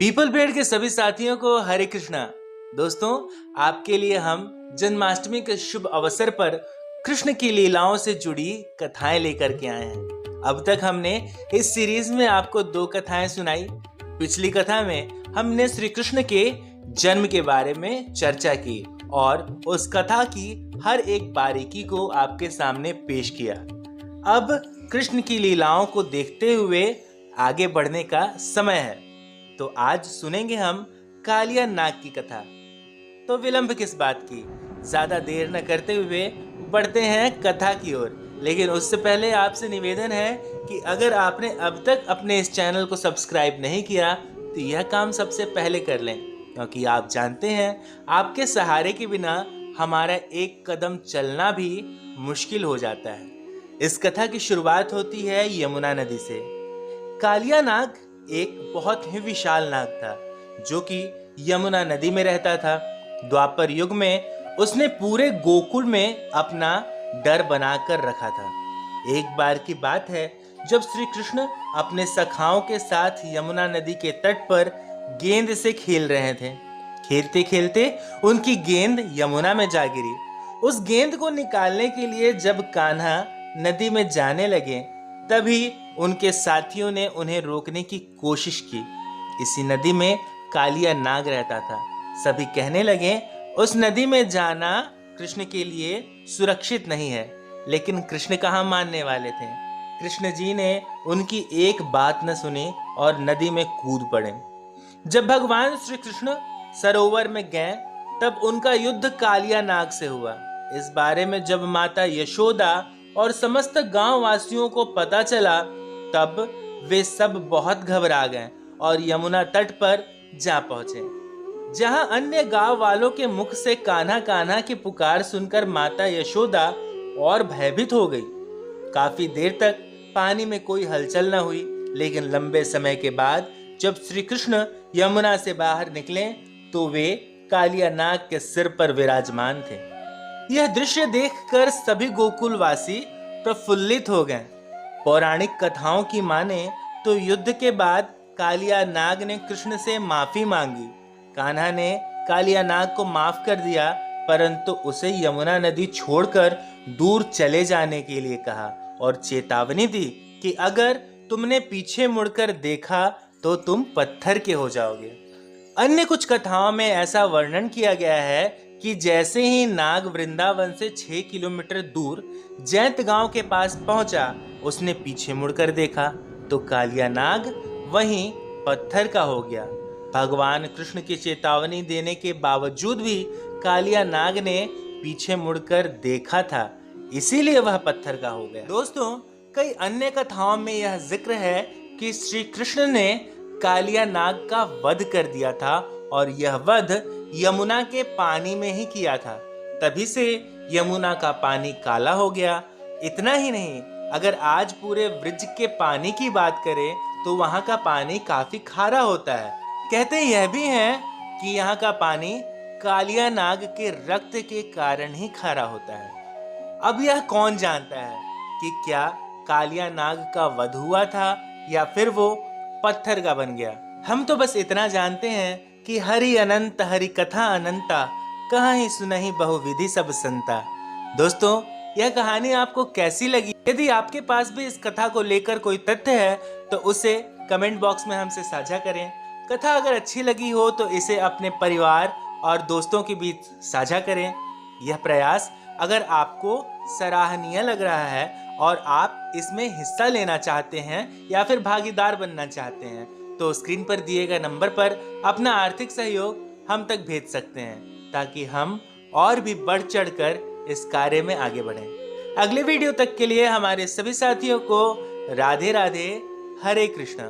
People पेड़ के सभी साथियों को हरे कृष्णा। दोस्तों, आपके लिए हम जन्माष्टमी के शुभ अवसर पर कृष्ण की लीलाओं से जुड़ी कथाएं लेकर के आए हैं। अब तक हमने इस सीरीज में आपको 2 कथाएं सुनाई। पिछली कथा में हमने श्री कृष्ण के जन्म के बारे में चर्चा की और उस कथा की हर एक बारीकी को आपके सामने पेश किया। अब कृष्ण की लीलाओं को देखते हुए आगे बढ़ने का समय है। तो आज सुनेंगे हम कालिया नाग की कथा। तो विलंब किस बात की, ज्यादा देर न करते हुए बढ़ते हैं कथा की ओर। लेकिन उससे पहले आपसे निवेदन है कि अगर आपने अब तक अपने इस चैनल को सब्सक्राइब नहीं किया तो यह काम सबसे पहले कर लें, क्योंकि आप जानते हैं आपके सहारे के बिना हमारा एक कदम चलना भी मुश्किल हो जाता है। इस कथा की शुरुआत होती है यमुना नदी से। कालिया नाग एक बहुत ही विशाल नाग था जो कि यमुना नदी में रहता था। द्वापर युग में उसने पूरे गोकुल में अपना डर बनाकर रखा था। एक बार की बात है जब श्री कृष्ण अपने सखाओं के साथ यमुना नदी के तट पर गेंद से खेल रहे थे। खेलते खेलते उनकी गेंद यमुना में जा गिरी। उस गेंद को निकालने के लिए जब कान्हा नदी में जाने लगे तभी उनके साथियों ने उन्हें रोकने की कोशिश की। इसी नदी में कालिया नाग रहता था। सभी कहने लगे उस नदी में जाना कृष्ण के लिए सुरक्षित नहीं है, लेकिन कृष्ण कहाँ मानने वाले थे। कृष्ण जी ने उनकी एक बात न सुनी और नदी में कूद पड़े। जब भगवान श्री कृष्ण सरोवर में गए तब उनका युद्ध कालिया नाग से हुआ। इस बारे में जब माता यशोदा और समस्त गांव वासियों को पता चला तब वे सब बहुत घबरा गए और यमुना तट पर जा पहुंचे। जहां अन्य गांव वालों के मुख से कान्हा कान्हा की पुकार सुनकर माता यशोदा और भयभीत हो गई। काफी देर तक पानी में कोई हलचल न हुई, लेकिन लंबे समय के बाद जब श्री कृष्ण यमुना से बाहर निकले तो वे कालिया नाग के सिर पर विराजमान थे। यह दृश्य देखकर सभी गोकुलवासी प्रफुल्लित हो गए। पौराणिक कथाओं की माने तो युद्ध के बाद कालिया नाग ने कृष्ण से माफी मांगी। कान्हा ने कालिया नाग को माफ कर दिया, परंतु उसे यमुना नदी छोड़कर दूर चले जाने के लिए कहा और चेतावनी दी कि अगर तुमने पीछे मुड़कर देखा तो तुम पत्थर के हो जाओगे। अन्य कुछ कथाओं में ऐसा वर्णन किया गया है कि जैसे ही नाग वृंदावन से 6 किलोमीटर दूर जैत गांव के पास पहुंचा, उसने पीछे मुड़कर देखा तो कालिया नाग वहीं पत्थर का हो गया। भगवान कृष्ण की चेतावनी देने के बावजूद भी कालिया नाग ने पीछे मुड़कर देखा था, इसीलिए वह पत्थर का हो गया। दोस्तों, कई अन्य कथाओं में यह जिक्र है कि श्री कृष्ण ने कालिया नाग का वध कर दिया था और यह वध यमुना के पानी में ही किया था। तभी से यमुना का पानी काला हो गया। इतना ही नहीं, अगर आज पूरे ब्रिज के पानी की बात करें तो वहां का पानी काफी खारा होता है। कहते यह भी हैं कि यहाँ का पानी कालिया नाग के रक्त के कारण ही खारा होता है। अब यह कौन जानता है कि क्या कालिया नाग का वध हुआ था या फिर वो पत्थर का बन गया। हम तो बस इतना जानते हैं कि हरि अनंत हरि कथा अनंता, कहाँ ही सुनहि बहुविधि सब संता। दोस्तों, यह कहानी आपको कैसी लगी? यदि आपके पास भी इस कथा को लेकर कोई तथ्य है तो उसे कमेंट बॉक्स में हमसे साझा करें। कथा अगर अच्छी लगी हो तो इसे अपने परिवार और दोस्तों के बीच साझा करें। यह प्रयास अगर आपको सराहनीय लग रहा है और आप इसमें हिस्सा लेना चाहते हैं या फिर भागीदार बनना चाहते हैं तो स्क्रीन पर दिए गए नंबर पर अपना आर्थिक सहयोग हम तक भेज सकते हैं, ताकि हम और भी बढ़ चढ़कर इस कार्य में आगे बढ़ें। अगले वीडियो तक के लिए हमारे सभी साथियों को राधे राधे, हरे कृष्णा।